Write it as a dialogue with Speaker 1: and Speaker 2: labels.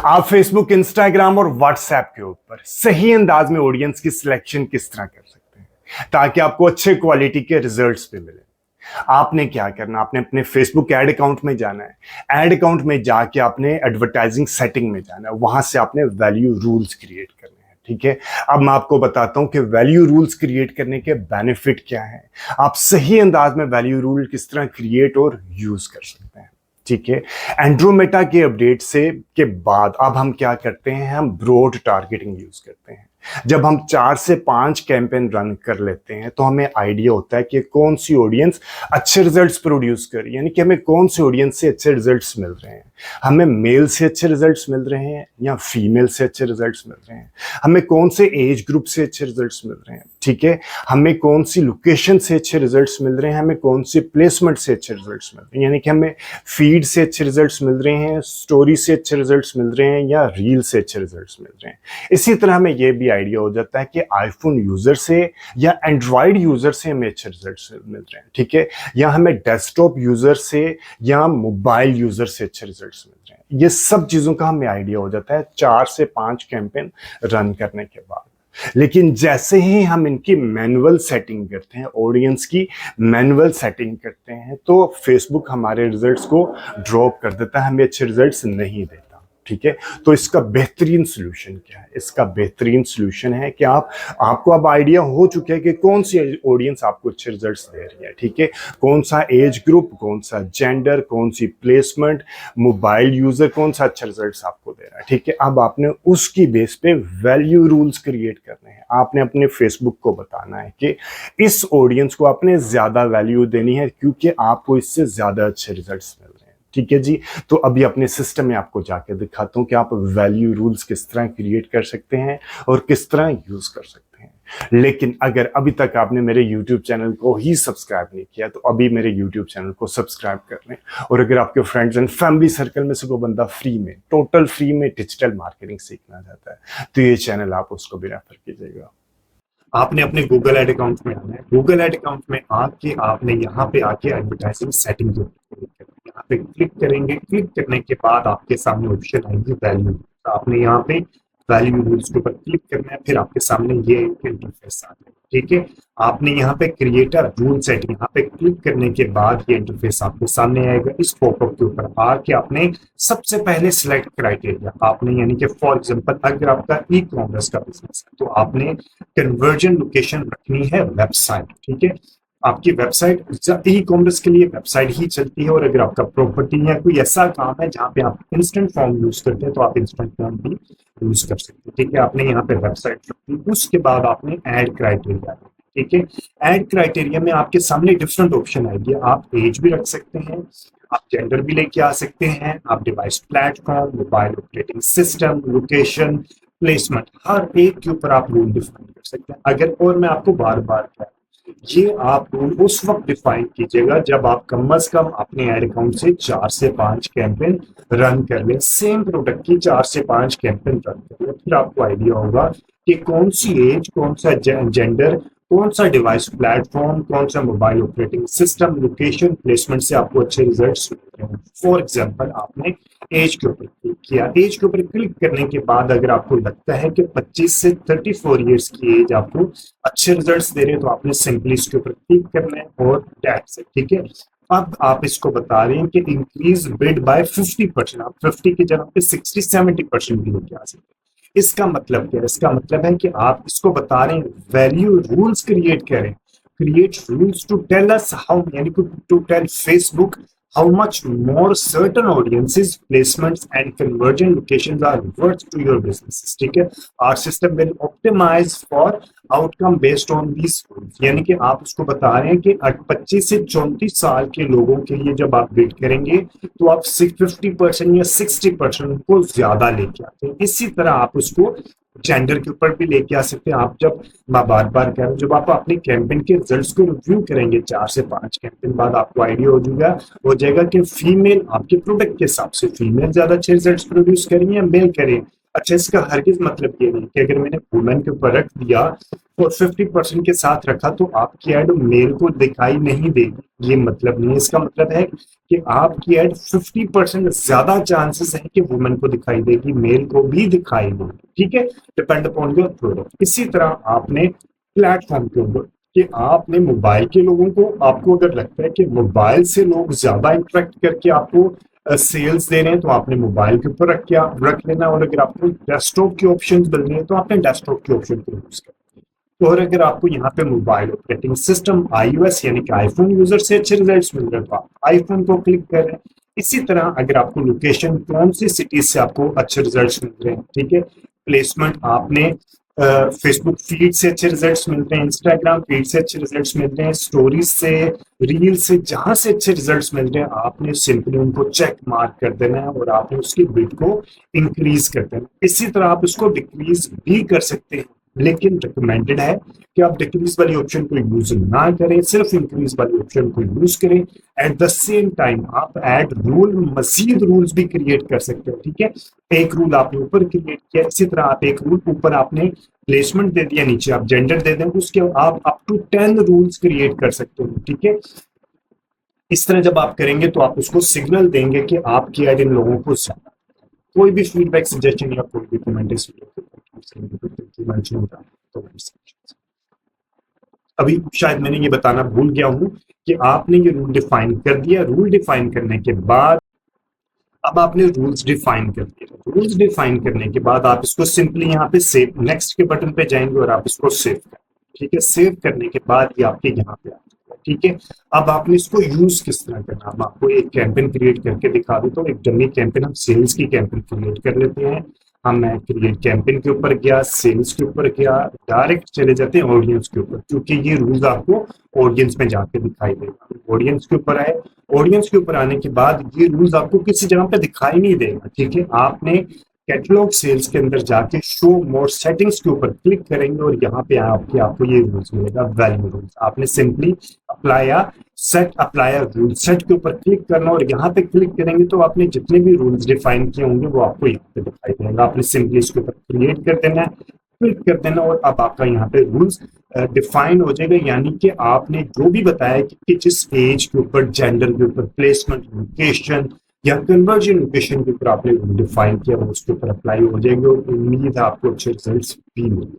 Speaker 1: आप Facebook, Instagram और WhatsApp के ऊपर सही अंदाज में ऑडियंस की सिलेक्शन किस तरह कर सकते हैं ताकि आपको अच्छे क्वालिटी के रिजल्ट्स भी मिले। आपने क्या करना, आपने अपने फेसबुक एड अकाउंट में जाना है। एड अकाउंट में जाके आपने एडवर्टाइजिंग सेटिंग में जाना है, वहां से आपने वैल्यू रूल्स क्रिएट करने हैं। ठीक है, अब मैं आपको बताता हूं कि वैल्यू रूल्स क्रिएट करने के बेनिफिट क्या हैं, आप सही अंदाज में वैल्यू रूल किस तरह क्रिएट और यूज कर सकते हैं। ठीक है, एंड्रोमेटा के अपडेट से के बाद अब हम क्या करते हैं, हम ब्रॉड टारगेटिंग यूज करते हैं। जब हम 4 से 5 कैंपेन रन कर लेते हैं तो हमें आइडिया होता है कि कौन सी ऑडियंस अच्छे रिजल्ट्स प्रोड्यूस कर रही है, यानी कि हमें कौन सी ऑडियंस से अच्छे रिजल्ट्स मिल रहे हैं। हमें मेल से अच्छे रिजल्ट्स मिल रहे हैं या फीमेल से अच्छे रिजल्ट्स मिल रहे हैं, हमें कौन से एज ग्रुप से अच्छे रिजल्ट्स मिल रहे हैं। ठीक है, हमें कौन सी लोकेशन से अच्छे रिजल्ट्स मिल रहे हैं, हमें कौन सी प्लेसमेंट से अच्छे रिजल्ट्स मिल रहे हैं, यानी कि हमें फीड से अच्छे रिजल्ट्स मिल रहे हैं, स्टोरी से अच्छे रिजल्ट्स मिल रहे हैं या रील से अच्छे रिजल्ट्स मिल रहे हैं। इसी तरह हमें यह भी आइडिया हो जाता है कि आईफोन यूजर से या एंड्रॉइड यूजर से हमें अच्छे रिजल्ट्स मिल रहे हैं। ठीक है, या हमें डेस्कटॉप यूजर से या मोबाइल यूजर से अच्छे रिजल्ट्स मिल रहे हैं। ये सब चीजों का हमें आइडिया हो जाता है 4 से 5 कैंपेन रन करने के बाद। लेकिन जैसे ही हम इनकी मैनुअल सेटिंग करते हैं, ऑडियंस की मैनुअल सेटिंग करते हैं, तो फेसबुक हमारे रिजल्ट्स को ड्रॉप कर देता है, हमें अच्छे रिजल्ट्स नहीं देता। ठीक है, तो इसका बेहतरीन सोल्यूशन क्या है? इसका बेहतरीन सोल्यूशन है कि आपको अब आइडिया हो चुका है कि कौन सी ऑडियंस आपको अच्छे रिजल्ट्स दे रही है। ठीक है, कौन सा एज ग्रुप, कौन सा जेंडर, कौन सी प्लेसमेंट, मोबाइल यूजर कौन सा अच्छा रिजल्ट्स आपको दे रहा है। ठीक है, अब आपने उसकी बेस पे वैल्यू रूल्स क्रिएट करने हैं। आपने अपने फेसबुक को बताना है कि इस ऑडियंस को आपने ज्यादा वैल्यू देनी है क्योंकि आपको इससे ज्यादा अच्छे रिजल्ट्स मिल रहे हैं। ठीक है जी, तो अभी अपने सिस्टम में आपको जाके दिखाता हूं कि आप वैल्यू रूल्स किस तरह क्रिएट कर सकते हैं और किस तरह यूज कर सकते हैं। लेकिन अगर अभी तक आपने मेरे YouTube चैनल को ही सब्सक्राइब नहीं किया तो अभी मेरे YouTube चैनल को सब्सक्राइब कर लें। और अगर आपके फ्रेंड्स एंड फैमिली सर्कल में से कोई बंदा फ्री में, टोटल फ्री में डिजिटल मार्केटिंग सीखना चाहता है तो ये चैनल आप उसको भी रेफर कीजिएगा। आपने अपने गूगल एड अकाउंट में आना है। गूगल एड अकाउंट में आके आपने यहाँ पे आके एडवर्टाइजिंग सेटिंग जो यहाँ पे क्लिक करेंगे। क्लिक करने के बाद आपके सामने ऑप्शन आएगी वैल्यू। तो आपने यहाँ पे वैल्यू रूल्स के ऊपर क्लिक करना है, फिर आपके सामने ये इंटरफेस आ जाएगा। ठीक है, आपने यहाँ पे क्रिएटर रूल सेट यहाँ पे क्लिक करने के बाद ये इंटरफेस आपके सामने आएगा। इस पॉपअप के ऊपर आके आपने सबसे पहले सिलेक्ट क्राइटेरिया आपने, यानी कि फॉर एग्जांपल अगर आपका ई कॉमर्स का बिजनेस है तो आपने कन्वर्जन लोकेशन रखनी है वेबसाइट। ठीक है, आपकी वेबसाइट ई कॉमर्स के लिए वेबसाइट ही चलती है। और अगर आपका प्रॉपर्टी या कोई ऐसा काम है जहाँ पे आप इंस्टेंट फॉर्म यूज करते हैं तो आप इंस्टेंट फॉर्म भी यूज कर सकते हैं। ठीक है, आपने यहाँ पे वेबसाइट रखी, उसके बाद आपने ऐड क्राइटेरिया। ठीक है, ऐड क्राइटेरिया में आपके सामने डिफरेंट ऑप्शन आएंगे। आप एज भी रख सकते हैं, आप जेंडर भी लेके आ सकते हैं, आप device platform, mobile operating system, location, placement, हर एक के ऊपर आप रूल डिफाइन कर सकते हैं। अगर और मैं आपको बार बार ये आप रूल उस वक्त डिफाइन कीजिएगा जब आप कम से कम अपने एड अकाउंट से 4 से 5 कैंपेन रन कर लें। सेम प्रोडक्ट की 4 से 5 कैंपेन रन कर लें, फिर आपको आइडिया होगा कि कौन सी एज, कौन सा जेंडर, कौन सा डिवाइस प्लेटफॉर्म, कौन सा mobile operating system, location, placement से आपको अच्छे रिजल्ट्स मिलते हैं। फॉर एग्जांपल आपने एज के ऊपर क्लिक किया। एज के ऊपर क्लिक करने के बाद अगर आपको लगता है कि 25 से 34 इयर्स की एज आपको अच्छे रिजल्ट्स दे रहे हैं तो आपने सिंपली इसके ऊपर क्लिक करना है और टैप से। ठीक है, अब आप इसको बता रहे हैं कि इंक्रीज बिड बाय 50%, आप 50 की जगह पे 60-70% भी लेके आ सकते हैं। इसका मतलब क्या है? इसका मतलब है कि आप इसको बता रहे हैं वैल्यू रूल्स क्रिएट करें, create rules to tell us how, यानी to tell Facebook how much more certain audiences, placements and conversion locations are worth to your businesses. ठीक है, our system will optimize for outcome based on these rules। यानी कि आप उसको बता रहे हैं कि 25 से 34 साल के लोगों के लिए जब आप बिड करेंगे तो आप 50% या 60% को ज्यादा लेके आते हैं। इसी तरह आप उसको जेंडर के ऊपर भी लेके आ सकते हैं। आप जब मैं बार बार कह रहा हूँ, जब आप अपने कैंपेन के रिजल्ट्स को रिव्यू करेंगे 4 से 5 कैंपेन बाद आपको आइडिया हो जाएगा कि फीमेल आपके प्रोडक्ट के हिसाब से फीमेल ज्यादा अच्छे रिजल्ट्स प्रोड्यूस करेंगे या मेल करें। अच्छा, इसका हरगिज मतलब ये नहीं कि अगर मैंने वुमेन के ऊपर रख दिया
Speaker 2: और 50% के साथ रखा तो आपकी एड मेल को दिखाई नहीं देगी, ये मतलब नहीं है। इसका मतलब है कि आपकी एड 50% ज्यादा चांसेस है कि वुमेन को दिखाई देगी, मेल को भी दिखाई देगी, ठीक है, डिपेंड अपॉन योर प्रोडक्ट। इसी तरह आपने प्लेटफॉर्म के ऊपर कि आपने मोबाइल के लोगों को, आपको अगर लगता है कि मोबाइल से लोग ज्यादा इंटरेक्ट करके आपको सेल्स दे रहे हैं तो आपने मोबाइल के ऊपर रख लेना, और अगर आपको डेस्कटॉप की ऑप्शन मिलनी है तो आपने डेस्कटॉप की ऑप्शन को यूज करना। और अगर आपको यहाँ पे मोबाइल ऑपरेटिंग सिस्टम iOS यानी कि आईफोन यूजर से अच्छे रिजल्ट्स मिल रहे हैं तो आप आईफोन को क्लिक कर रहे हैं। इसी तरह अगर आपको लोकेशन कौन सी सिटी से आपको अच्छे रिजल्ट्स मिल रहे हैं, ठीक है, प्लेसमेंट आपने फेसबुक फीड से अच्छे रिजल्ट्स मिल रहे हैं, इंस्टाग्राम फीड से अच्छे रिजल्ट्स मिल रहे हैं, स्टोरीज से, रील से, जहां से अच्छे रिजल्ट्स मिल रहे हैं आपने सिंपली उनको चेक मार्क कर देना है और आपने उसकी बिड को इंक्रीज कर देना है। इसी तरह आप इसको डिक्रीज भी कर सकते हैं, लेकिन रिकमेंडेड है कि आप डिक्रीज वाली ऑप्शन को यूज ना करें, सिर्फ इंक्रीज वाली ऑप्शन को यूज करें। एट द सेम टाइम आप ऐड रूल, मजीद रूल्स भी क्रिएट कर सकते हो, ठीक है। एक रूल आपने ऊपर क्रिएट किया, इसी तरह आप एक रूल ऊपर आपने प्लेसमेंट दे दिया, नीचे आप जेंडर दे दें, उसके आप अप टू 10 रूल्स क्रिएट कर सकते हो, ठीक है। इस तरह जब आप करेंगे तो आप उसको सिग्नल देंगे कि आपकी ऐड इन लोगों को ज्यादा। कोई भी फीडबैक, सजेशन या कोई भी कमेंट इस अभी शायद मैंने ये बताना भूल गया हूं कि आपने ये रूल डिफाइन कर दिया। रूल डिफाइन करने के बाद अब आपने रूल्स डिफाइन कर दिए। रूल्स डिफाइन करने के बाद आप इसको सिंपली यहाँ पे सेव, नेक्स्ट के बटन पे जाएंगे और आप इसको सेव करें, ठीक है। सेव करने के बाद ये आपके यहाँ पे आ जाएगा, ठीक है। अब आपने इसको यूज किस तरह करना, अब आपको एक कैंपेन क्रिएट करके दिखा देता हूँ। एक डमी कैंपेन, हम सेल्स की कैंपेन क्रिएट कर लेते हैं। मैं क्रिएट कैंपेन के ऊपर गया, सेल्स के ऊपर गया, डायरेक्ट चले जाते हैं ऑडियंस के ऊपर, क्योंकि ये रूल्स आपको ऑडियंस में जाके दिखाई देगा। ऑडियंस के ऊपर आए, ऑडियंस के ऊपर आने के बाद ये रूल्स आपको किसी जगह पे दिखाई नहीं देगा, ठीक है। आपने कैटलॉग सेल्स के अंदर जाके शो मोर सेटिंग्स के ऊपर क्लिक करेंगे और यहाँ पे आपको ये रूल्स मिलेगा, वैल्यू रूल्स। आपने सिंपली अप्लाई रूल सेट के ऊपर क्लिक करना और यहाँ पे क्लिक करेंगे तो आपने जितने भी रूल्स डिफाइन किए होंगे वो आपको यहाँ पे दिखाई देगा। आपने सिंपली इसके ऊपर क्रिएट कर देना है, क्लिक कर देना, और अब आपका यहाँ पे रूल्स डिफाइन हो जाएगा। यानी कि आपने जो भी बताया कि किस एज के ऊपर, जेंडर के ऊपर, प्लेसमेंट, लोकेशन या कन्वर्जन लोकेशन के ऊपर आपने डिफाइन किया, वो उसके ऊपर अप्लाई हो जाएंगे और उम्मीद है आपको अच्छे रिजल्ट्स भी मिलेंगे।